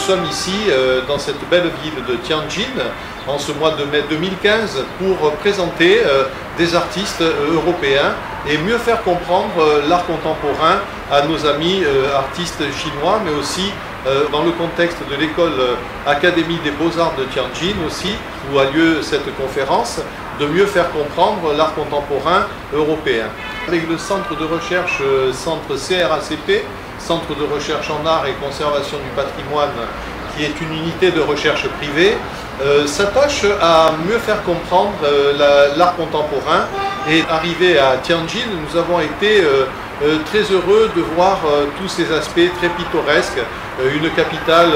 sommes ici dans cette belle ville de Tianjin en ce mois de mai 2015 pour présenter des artistes européens et mieux faire comprendre l'art contemporain à nos amis artistes chinois, mais aussi dans le contexte de l'école Académie des Beaux-Arts de Tianjin aussi, où a lieu cette conférence, de mieux faire comprendre l'art contemporain européen. Avec le centre de recherche, centre CRACP, Centre de recherche en art et conservation du patrimoine, qui est une unité de recherche privée, s'attache à mieux faire comprendre l'art contemporain. Et arrivé à Tianjin, nous avons été très heureux de voir tous ces aspects très pittoresques. Une capitale,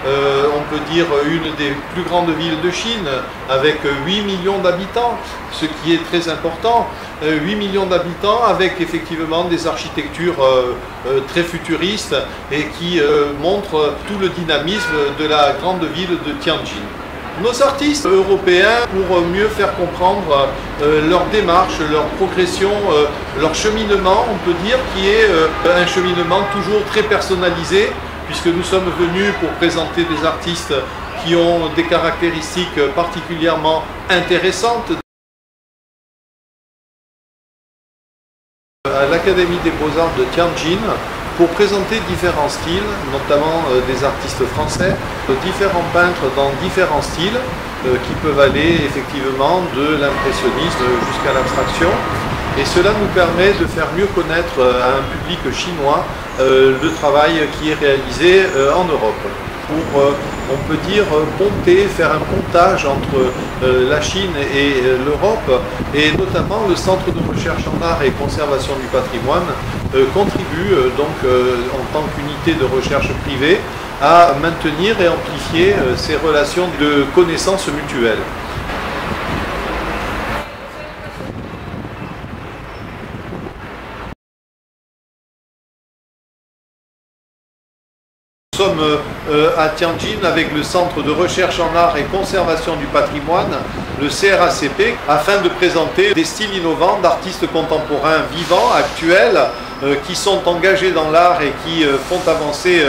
on peut dire une des plus grandes villes de Chine, avec 8 millions d'habitants, ce qui est très important. 8 millions d'habitants avec effectivement des architectures très futuristes et qui montrent tout le dynamisme de la grande ville de Tianjin. Nos artistes européens, pour mieux faire comprendre leur démarche, leur progression, leur cheminement, on peut dire, qui est un cheminement toujours très personnalisé, puisque nous sommes venus pour présenter des artistes qui ont des caractéristiques particulièrement intéressantes. À l'Académie des Beaux-Arts de Tianjin, pour présenter différents styles, notamment des artistes français, différents peintres dans différents styles, qui peuvent aller effectivement de l'impressionnisme jusqu'à l'abstraction. Et cela nous permet de faire mieux connaître à un public chinois le travail qui est réalisé en Europe. Pour, on peut dire, ponter, faire un pontage entre la Chine et l'Europe, et notamment le Centre de recherche en art et conservation du patrimoine contribue donc en tant qu'unité de recherche privée à maintenir et amplifier ces relations de connaissances mutuelles. Nous sommes à Tianjin avec le Centre de recherche en art et conservation du patrimoine, le CRACP, afin de présenter des styles innovants d'artistes contemporains vivants, actuels, qui sont engagés dans l'art et qui font avancer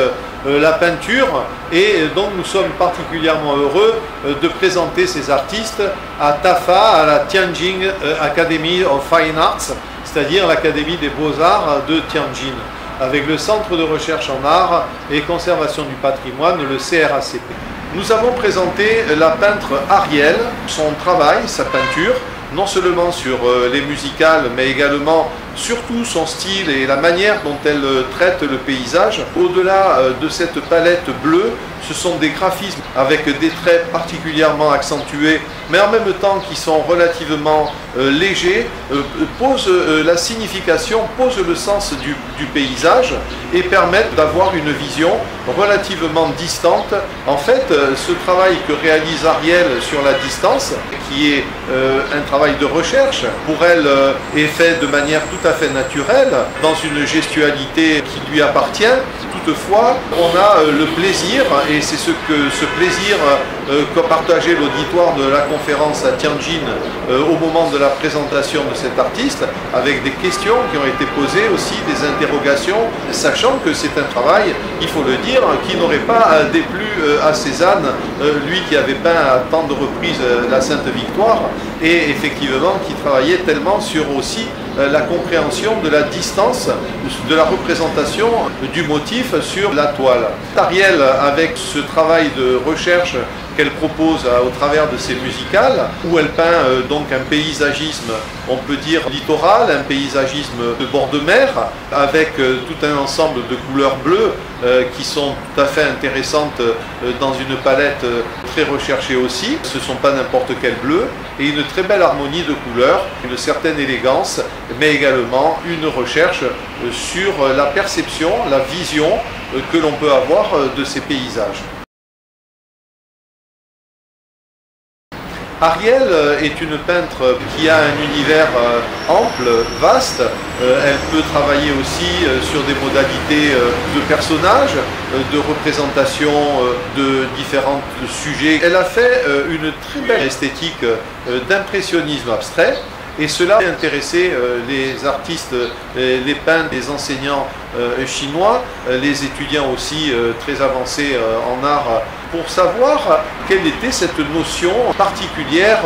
la peinture. Et donc nous sommes particulièrement heureux de présenter ces artistes à TAFA, à la Tianjin Academy of Fine Arts, c'est-à-dire l'Académie des Beaux-Arts de Tianjin, avec le Centre de recherche en art et conservation du patrimoine, le CRACP. Nous avons présenté la peintre Ariel, son travail, sa peinture, non seulement sur les musicales, mais également surtout son style et la manière dont elle traite le paysage. Au-delà de cette palette bleue, ce sont des graphismes avec des traits particulièrement accentués, mais en même temps qui sont relativement légers, posent la signification, posent le sens du paysage et permettent d'avoir une vision relativement distante. En fait, ce travail que réalise Ariel sur la distance, qui est un travail de recherche, pour elle est fait de manière tout à fait naturelle, dans une gestualité qui lui appartient. Toutefois, on a le plaisir, et c'est ce plaisir qu'a partagé l'auditoire de la conférence à Tianjin au moment de la présentation de cet artiste, avec des questions qui ont été posées aussi, des interrogations, sachant que c'est un travail, il faut le dire, qui n'aurait pas déplu à Cézanne, lui qui avait peint à tant de reprises la Sainte Victoire, et effectivement qui travaillait tellement sur aussi la compréhension de la distance, de la représentation du motif sur la toile. Ariel, avec ce travail de recherche qu'elle propose au travers de ses musicales, où elle peint donc un paysagisme, on peut dire littoral, un paysagisme de bord de mer, avec tout un ensemble de couleurs bleues qui sont tout à fait intéressantes dans une palette très recherchée aussi. Ce ne sont pas n'importe quel bleu, et une très belle harmonie de couleurs, une certaine élégance, mais également une recherche sur la perception, la vision que l'on peut avoir de ces paysages. Ariel est une peintre qui a un univers ample, vaste. Elle peut travailler aussi sur des modalités de personnages, de représentation de différents sujets. Elle a fait une très belle esthétique d'impressionnisme abstrait. Et cela a intéressé les artistes, les peintres, les enseignants chinois, les étudiants aussi très avancés en art, pour savoir quelle était cette notion particulière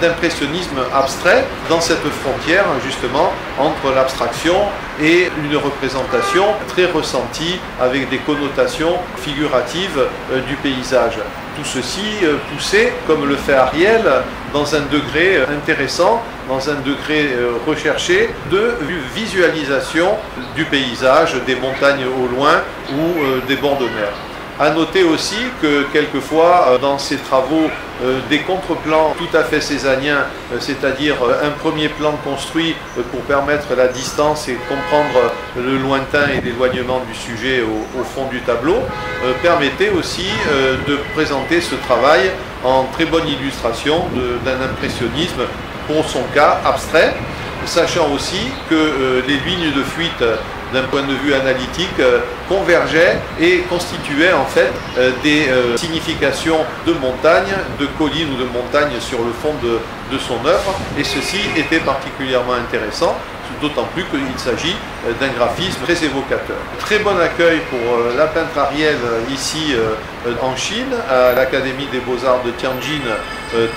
d'impressionnisme abstrait dans cette frontière justement entre l'abstraction et une représentation très ressentie avec des connotations figuratives du paysage. Tout ceci poussé, comme le fait Ariel, dans un degré intéressant, dans un degré recherché de visualisation du paysage, des montagnes au loin ou des bords de mer. À noter aussi que quelquefois dans ces travaux des contre-plans tout à fait césariens, c'est-à-dire un premier plan construit pour permettre la distance et comprendre le lointain et l'éloignement du sujet au fond du tableau, permettait aussi de présenter ce travail en très bonne illustration d'un impressionnisme, pour son cas abstrait, sachant aussi que les lignes de fuite d'un point de vue analytique convergeaient et constituaient en fait des significations de montagne, de collines ou de montagnes sur le fond de son œuvre, et ceci était particulièrement intéressant, d'autant plus qu'il s'agit d'un graphisme très évocateur. Très bon accueil pour la peintre Ariel ici en Chine, à l'Académie des Beaux-Arts de Tianjin.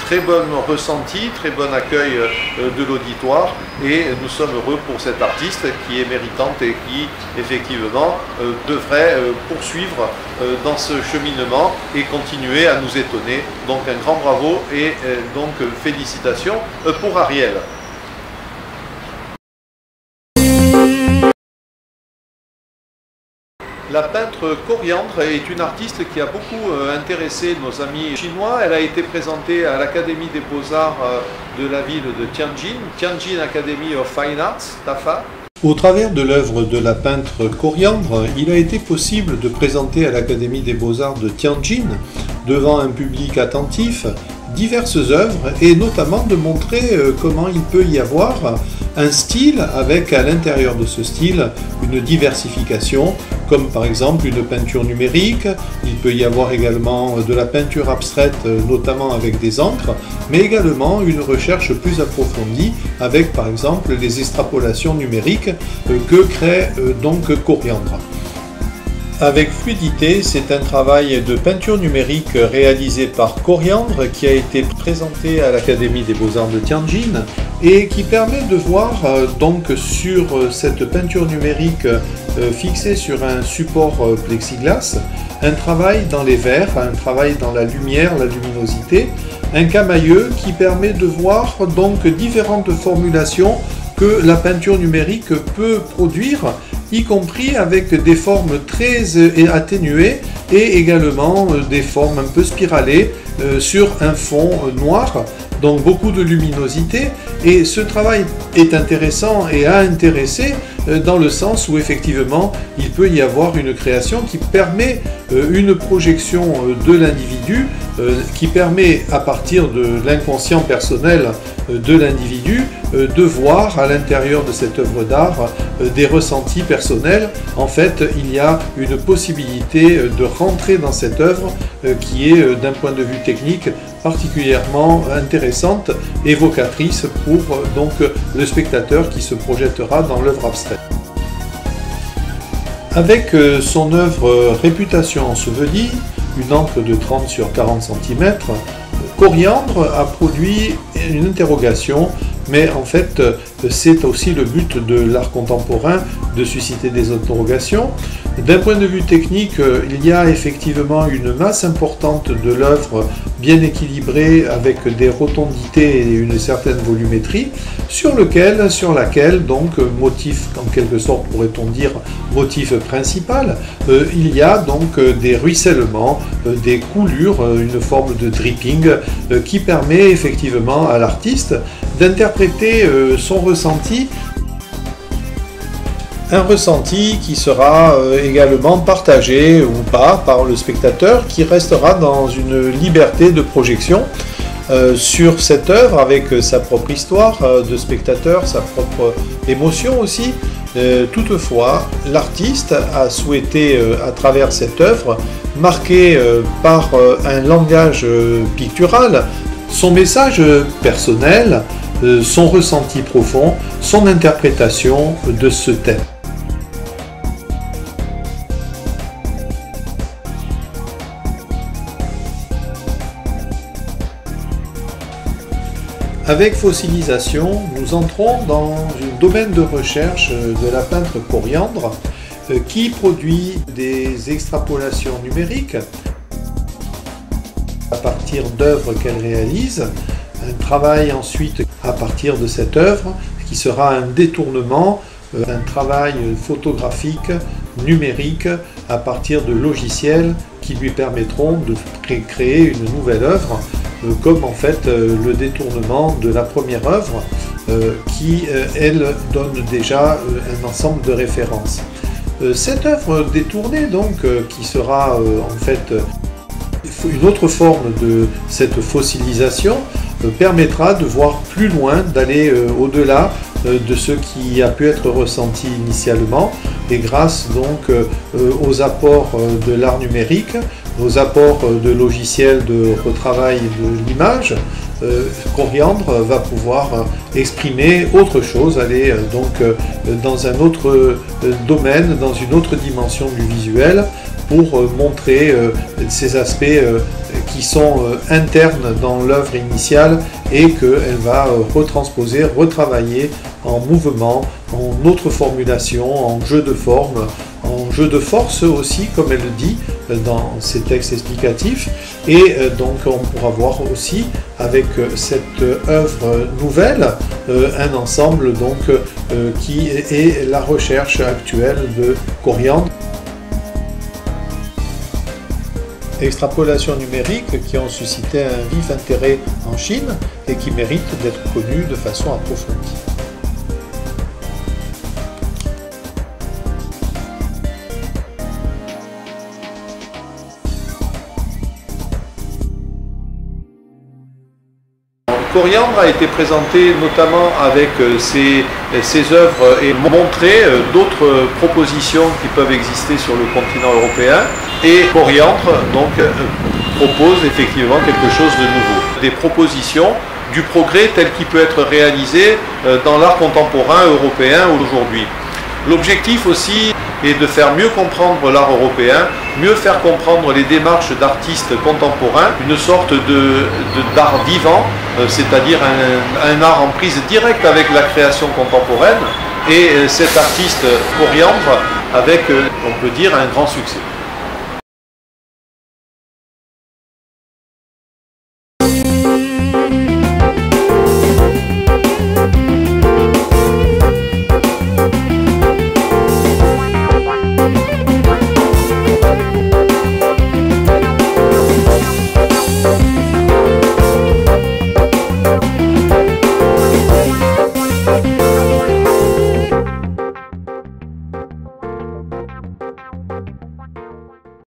Très bon ressenti, très bon accueil de l'auditoire, et nous sommes heureux pour cette artiste qui est méritante et qui effectivement devrait poursuivre dans ce cheminement et continuer à nous étonner. Donc un grand bravo et donc félicitations pour Ariel. La peintre Coriandre est une artiste qui a beaucoup intéressé nos amis chinois. Elle a été présentée à l'Académie des Beaux-Arts de la ville de Tianjin, Tianjin Academy of Fine Arts, TAFA. Au travers de l'œuvre de la peintre Coriandre, il a été possible de présenter à l'Académie des Beaux-Arts de Tianjin, devant un public attentif, diverses œuvres, et notamment de montrer comment il peut y avoir un style avec à l'intérieur de ce style une diversification, comme par exemple une peinture numérique. Il peut y avoir également de la peinture abstraite, notamment avec des encres, mais également une recherche plus approfondie avec par exemple les extrapolations numériques que crée donc Coriandre. Avec fluidité, c'est un travail de peinture numérique réalisé par Coriandre qui a été présenté à l'Académie des Beaux-Arts de Tianjin et qui permet de voir donc sur cette peinture numérique fixée sur un support plexiglas un travail dans les verts, un travail dans la lumière, la luminosité, un camailleux qui permet de voir donc différentes formulations que la peinture numérique peut produire, y compris avec des formes très atténuées et également des formes un peu spiralées sur un fond noir, donc beaucoup de luminosité. Et ce travail est intéressant et a intéressé dans le sens où effectivement il peut y avoir une création qui permet une projection de l'individu, qui permet à partir de l'inconscient personnel de l'individu de voir à l'intérieur de cette œuvre d'art des ressentis personnels. En fait, il y a une possibilité de rentrer dans cette œuvre qui est d'un point de vue technique particulièrement intéressante, évocatrice pour donc le spectateur qui se projettera dans l'œuvre abstraite. Avec son œuvre Réputation ensevelie, une encre de 30 sur 40 cm, Coriandre a produit une interrogation, mais en fait c'est aussi le but de l'art contemporain de susciter des interrogations. D'un point de vue technique, il y a effectivement une masse importante de l'œuvre bien équilibrée avec des rotondités et une certaine volumétrie sur laquelle donc motif en quelque sorte pourrait-on dire motif principal, il y a donc des ruissellements, des coulures, une forme de dripping qui permet effectivement à l'artiste d'interpréter son ressenti. Un ressenti qui sera également partagé ou pas par le spectateur, qui restera dans une liberté de projection sur cette œuvre avec sa propre histoire de spectateur, sa propre émotion aussi. Toutefois, l'artiste a souhaité à travers cette œuvre marquer par un langage pictural son message personnel, son ressenti profond, son interprétation de ce thème. Avec fossilisation, nous entrons dans un domaine de recherche de la peintre Coriandre qui produit des extrapolations numériques à partir d'œuvres qu'elle réalise, un travail ensuite à partir de cette œuvre qui sera un détournement, un travail photographique numérique à partir de logiciels qui lui permettront de créer une nouvelle œuvre, comme en fait le détournement de la première œuvre qui, elle, donne déjà un ensemble de références. Cette œuvre détournée, donc, qui sera en fait une autre forme de cette fossilisation, permettra de voir plus loin, d'aller au-delà de ce qui a pu être ressenti initialement, et grâce donc aux apports de l'art numérique, aux apports de logiciels de retravail de l'image, Coriandre va pouvoir exprimer autre chose, aller donc dans un autre domaine, dans une autre dimension du visuel, pour montrer ces aspects qui sont internes dans l'œuvre initiale et qu'elle va retransposer, retravailler en mouvement, en autre formulation, en jeu de forme, en jeu de force aussi, comme elle le dit dans ses textes explicatifs. Et donc on pourra voir aussi avec cette œuvre nouvelle un ensemble donc qui est la recherche actuelle de Coriandre. Extrapolations numériques qui ont suscité un vif intérêt en Chine et qui méritent d'être connues de façon approfondie. Coriandre a été présenté notamment avec ses œuvres et montré d'autres propositions qui peuvent exister sur le continent européen. Et Coriandre donc propose effectivement quelque chose de nouveau. Des propositions du progrès tel qu'il peut être réalisé dans l'art contemporain européen aujourd'hui. L'objectif aussi est de faire mieux comprendre l'art européen, mieux faire comprendre les démarches d'artistes contemporains, une sorte d'art vivant, c'est-à-dire un art en prise directe avec la création contemporaine, et cet artiste Coriandre avec, on peut dire, un grand succès.